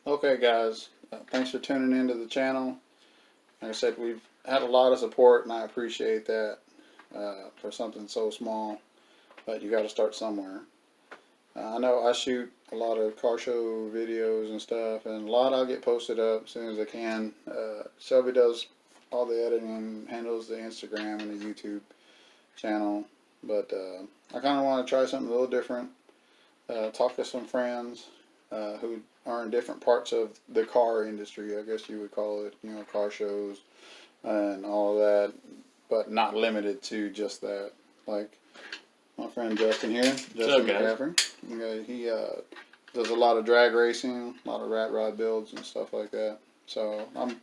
Okay, guys, thanks for tuning into the channel. Like I said, we've had a lot of support, and I appreciate that for something so small. But you got to start somewhere. I know I shoot a lot of car show videos and stuff, and a lot I'll get posted up as soon as I can. Shelby does all the editing, handles the Instagram and the YouTube channel. But I kind of want to try something a little different. Talk to some friends who are in different parts of the car industry, I guess you would call it, car shows and all of that, but not limited to just that. Like my friend Justin here, Justin McCaffity. He does a lot of drag racing, a lot of rat rod builds and stuff like that. So I'm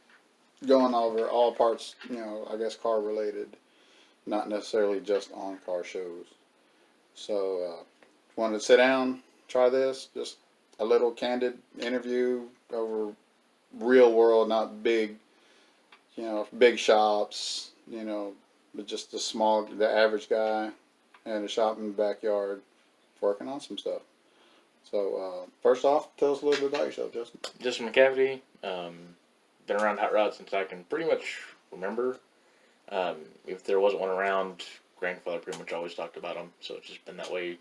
going over all parts, I guess car related, not necessarily just on car shows. So wanted to sit down, try this, just a little candid interview over real world, not big, big shops, but just the average guy in a shop in the backyard working on some stuff. So, first off, tell us a little bit about yourself, Justin. Justin McCaffity. Been around hot rods since I can pretty much remember. If there wasn't one around, grandfather pretty much always talked about them, so it's just been that way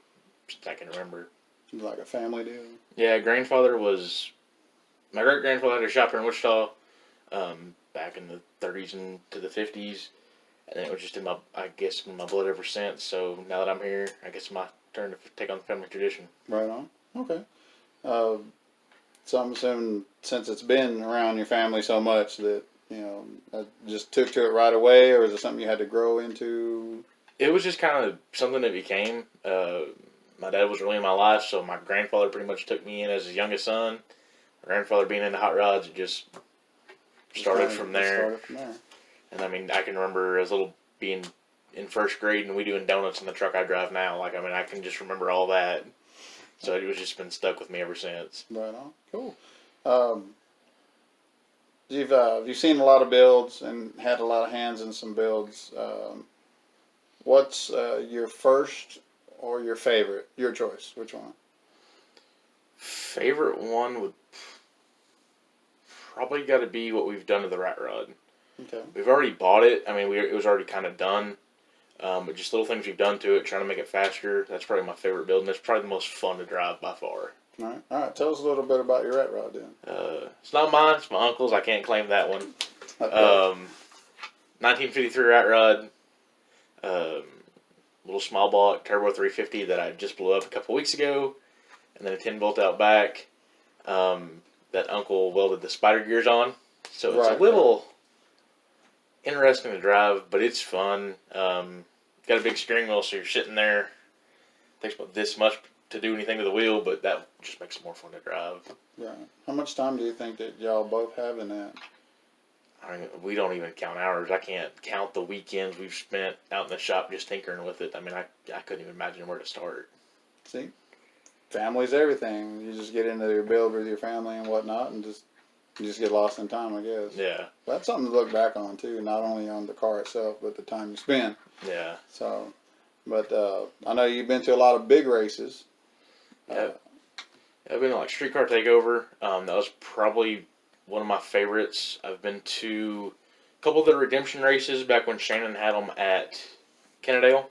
since I can remember. Like a family deal? Yeah, my great grandfather had a shop here in Wichita back in the 30s and to the 50s, and it was just in my blood ever since. So now that I'm here, I guess it's my turn to take on the family tradition. Right on. Okay. So I'm assuming since it's been around your family so much that just took to it right away, or is it something you had to grow into? It was just kind of something that became. My dad was really in my life, so my grandfather pretty much took me in as his youngest son. My grandfather being into hot rods, it just started from there. And I mean, I can remember as little being in first grade and we doing donuts in the truck I drive now. I can just remember all that. So it was just been stuck with me ever since. Right on. Cool. You've seen a lot of builds and had a lot of hands in some builds. What's your first or your favorite? Your choice. Which one? Favorite one would probably got to be what we've done to the rat rod. Okay. We've already bought it. I mean, it was already kind of done. But just little things we've done to it, trying to make it faster. That's probably my favorite build, and it's probably the most fun to drive by far. All right. Tell us a little bit about your rat rod then. It's not mine. It's my uncle's. I can't claim that one. Okay. 1953 rat rod. Little small block turbo 350 that I just blew up a couple weeks ago, and then a 10-bolt out back that Uncle welded the spider gears on. So it's a little interesting to drive, but it's fun. Got a big steering wheel, so you're sitting there. It takes about this much to do anything to the wheel, but that just makes it more fun to drive. Right. How much time do you think that y'all both have in that? I mean, we don't even count hours. I can't count the weekends we've spent out in the shop just tinkering with it. I mean, I couldn't even imagine where to start. See? Family's everything. You just get into your build with your family and whatnot, and you just get lost in time, I guess. Yeah. But that's something to look back on, too. Not only on the car itself, but the time you spend. Yeah. So, but I know you've been to a lot of big races. Yeah. I've been to like Streetcar Takeover. That was probably one of my favorites. I've been to a couple of the redemption races back when Shannon had them at Kennedale.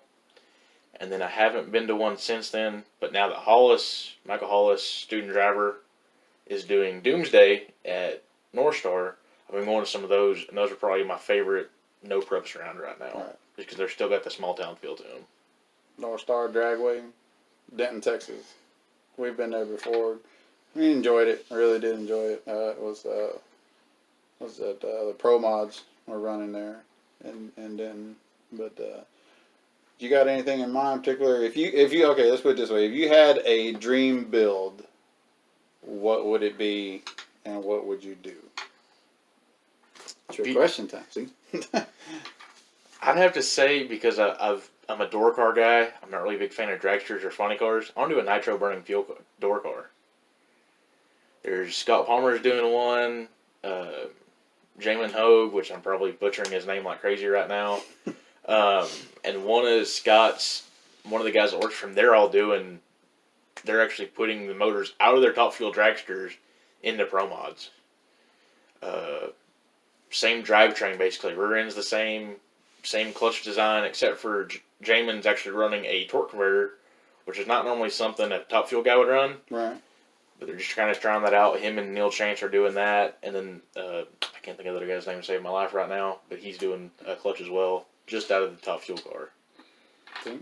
And then I haven't been to one since then. But now that Michael Hollis, student driver, is doing Doomsday at North Star, I've been going to some of those. And those are probably my favorite no preps around right now. Right. Just because they're still got the small town feel to them. North Star Dragway, Denton, Texas. We've been there before. We enjoyed it. I really did enjoy it. It was the Pro Mods were running there, and Denton. But you got anything in mind, particular? If you okay, let's put it this way: if you had a dream build, what would it be, and what would you do? It's your question time. See. I'd have to say, because I'm a door car guy. I'm not really a big fan of dragsters or funny cars. I want to do a nitro burning fuel door car. There's Scott Palmer's doing one. Jamin Hogue, which I'm probably butchering his name like crazy right now. And one of the guys that works from there, they're actually putting the motors out of their top fuel dragsters into pro mods. Same drivetrain basically. Rear end's the same clutch design, except for Jamin's actually running a torque converter, which is not normally something a Top Fuel guy would run. Right. But they're just kind of trying that out. Him and Neil Chance are doing that, and then I can't think of the other guy's name to save my life right now, but he's doing a clutch as well, just out of the Top Fuel car. See?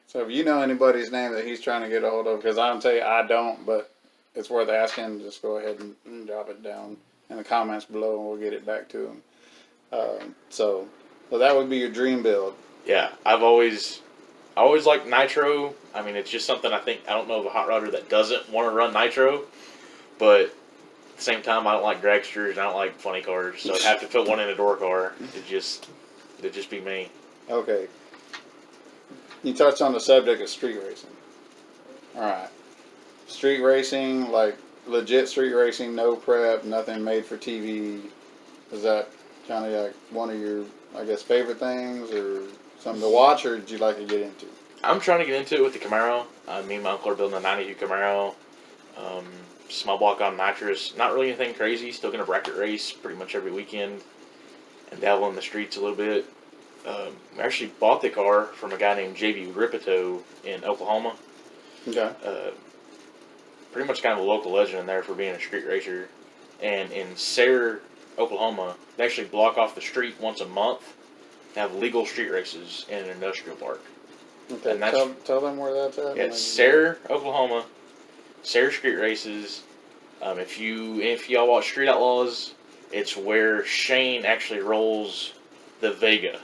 So if you know anybody's name that he's trying to get a hold of, because I'll tell you I don't, but it's worth asking, just go ahead and drop it down in the comments below, and we'll get it back to him. So that would be your dream build. Yeah, I always liked nitro. I mean, it's just something I don't know of a hot rodder that doesn't want to run nitro, but at the same time, I don't like dragsters, I don't like funny cars, so I'd have to put one in a door car. It'd just be me. Okay. You touched on the subject of street racing. Alright. Street racing, like legit street racing, no prep, nothing made for TV. Is that kind of like one of your, I guess, favorite things, or something to watch, or did you like to get into? I'm trying to get into it with the Camaro. Me and my uncle are building a 92 Camaro. Small block on nitrous. Not really anything crazy. Still going to bracket race pretty much every weekend. And dabble in the streets a little bit. We actually bought the car from a guy named J.B. Ripito in Oklahoma. Okay. Pretty much kind of a local legend in there for being a street racer. And in Sayre, Oklahoma, they actually block off the street once a month to have legal street races in an industrial park. Okay. And that's, tell them where that's at. Yeah, Sayre, Oklahoma. Sayre Street Races. If y'all watch Street Outlaws, it's where Shane actually rolls the Vega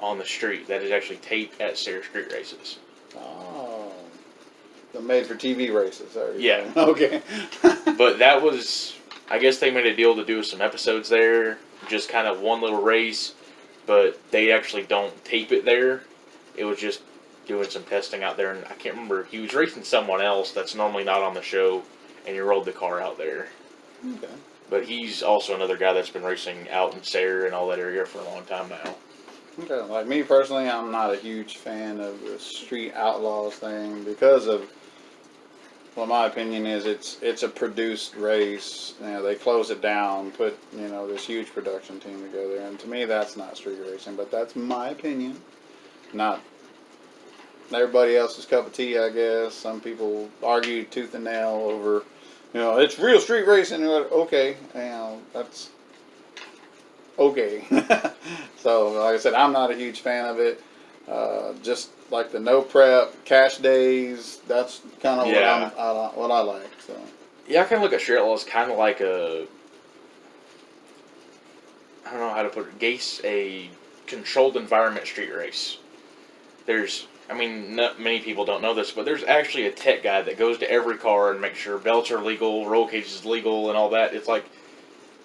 on the street. That is actually taped at Sayre Street Races. Oh, the made-for-TV races. Yeah. Saying. Okay. But that was, I guess they made a deal to do some episodes there, just kind of one little race, but they actually don't tape it there. It was just doing some testing out there, and I can't remember. He was racing someone else that's normally not on the show, and he rolled the car out there. Okay. But he's also another guy that's been racing out in Sayre and all that area for a long time now. Okay. Like me personally, I'm not a huge fan of the Street Outlaws thing because of, well, my opinion is it's a produced race. You know, they close it down, put this huge production team together, and to me that's not street racing. But that's my opinion. Not everybody else's cup of tea, I guess. Some people argue tooth and nail over, it's real street racing. Okay, that's okay. So, like I said, I'm not a huge fan of it. Just like the no prep, cash days, that's kind of what I like. So. Yeah, I kind of look at Street Outlaws kind of like I don't know how to put it, a controlled environment street race. Not many people don't know this, but there's actually a tech guy that goes to every car and makes sure belts are legal, roll cage is legal, and all that. It's like,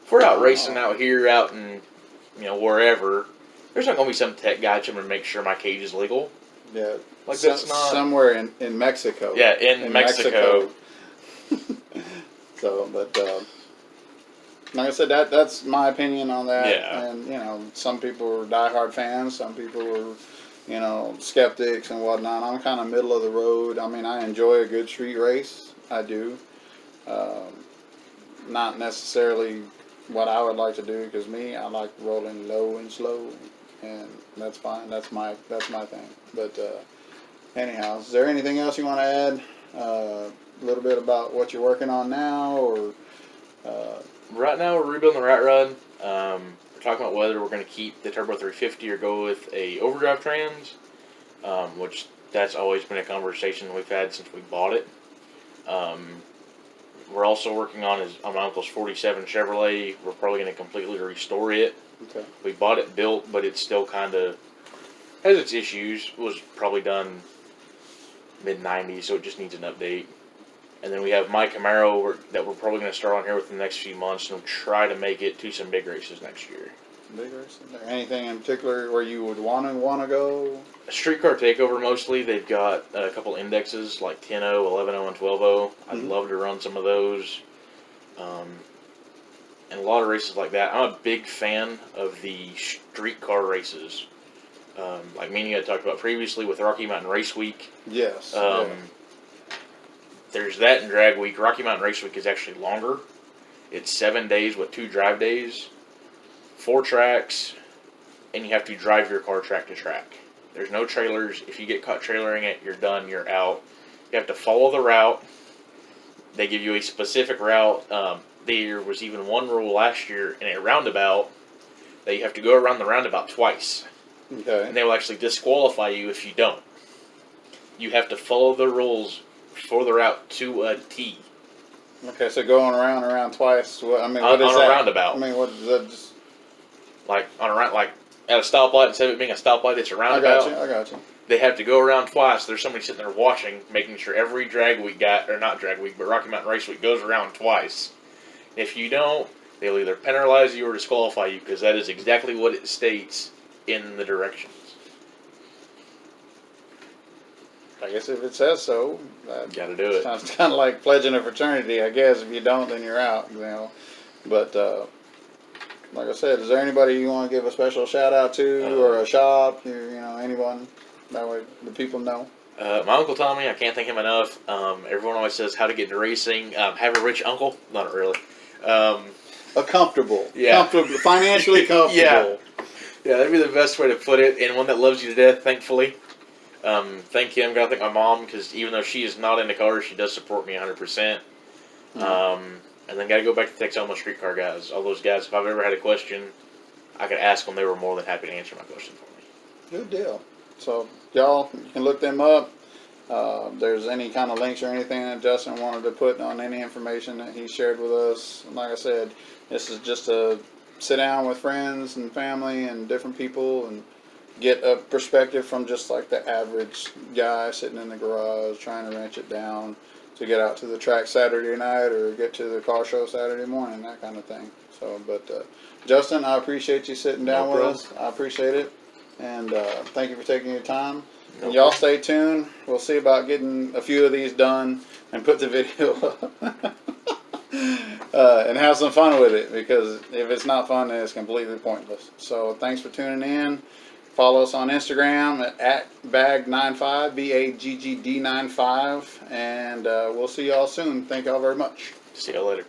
if we're out racing out here, out in, wherever, there's not going to be some tech guy trying to make sure my cage is legal. Yeah. Like, that's not... Somewhere in Mexico. Yeah, in Mexico. So, but, like I said, that's my opinion on that. Yeah. And, some people are diehard fans, some people are, skeptics and whatnot. I'm kind of middle of the road. I mean, I enjoy a good street race. I do. Not necessarily what I would like to do, because I like rolling low and slow, and that's fine. That's my thing. But anyhow, is there anything else you want to add? A little bit about what you're working on now, or right now we're rebuilding the rat rod. We're talking about whether we're going to keep the Turbo 350 or go with a overdrive trans, which that's always been a conversation we've had since we bought it. We're also working on my uncle's 47 Chevrolet. We're probably going to completely restore it. Okay. We bought it built, but it still kind of has its issues. It was probably done mid-90s, so it just needs an update. And then we have my Camaro that we're probably going to start on here within the next few months, and we'll try to make it to some big races next year. Big races? Anything in particular where you would want to go? A Streetcar Takeover mostly. They've got a couple indexes like 10.0, 11.0, and 12.0. I'd love to run some of those. And a lot of races like that. I'm a big fan of the streetcar races. Like me and you had talked about previously with Rocky Mountain Race Week. Yes. There's that in Drag Week. Rocky Mountain Race Week is actually longer. It's 7 days with 2 drive days, 4 tracks, and you have to drive your car track to track. There's no trailers. If you get caught trailering it, you're done. You're out. You have to follow the route. They give you a specific route. There was even one rule last year in a roundabout that you have to go around the roundabout twice. Okay. And they will actually disqualify you if you don't. You have to follow the rules for the route to a T. Okay, so going around twice. What is on that? a roundabout. I mean, what is that? Just Like on a round, like at a stoplight, instead of it being a stoplight, it's a roundabout. I got you. They have to go around twice. There's somebody sitting there watching, making sure every drag week or not drag week, but Rocky Mountain Race Week goes around twice. If you don't, they'll either penalize you or disqualify you, because that is exactly what it states in the directions. I guess if it says so, Got to do it. sounds kind of like pledging a fraternity. I guess if you don't, then you're out. You know, but like I said, is there anybody you want to give a special shout out to, or a shop? You know, anyone? That way the people know. My Uncle Tommy, I can't thank him enough. Everyone always says how to get into racing. Have a rich uncle. Not really. Comfortable. Yeah. Comfortable, financially comfortable. Yeah. Yeah, that'd be the best way to put it. And one that loves you to death, thankfully. Thank him. Gotta thank my mom, because even though she is not into cars, she does support me 100%. And then gotta go back to Texhoma Streetcar guys. All those guys, if I've ever had a question, I could ask them. They were more than happy to answer my question for me. Good deal. So, y'all, you can look them up. There's any kind of links or anything that Justin wanted to put on any information that he shared with us. Like I said, this is just a sit down with friends and family and different people and get a perspective from just like the average guy sitting in the garage trying to wrench it down to get out to the track Saturday night or get to the car show Saturday morning, that kind of thing. So, but Justin, I appreciate you sitting down with us. I appreciate it. And thank you for taking your time. And y'all stay tuned. We'll see about getting a few of these done and put the video up. And have some fun with it, because if it's not fun, then it's completely pointless. So thanks for tuning in. Follow us on Instagram at BAGG95, BAGGD95, and we'll see y'all soon. Thank y'all very much. See y'all later.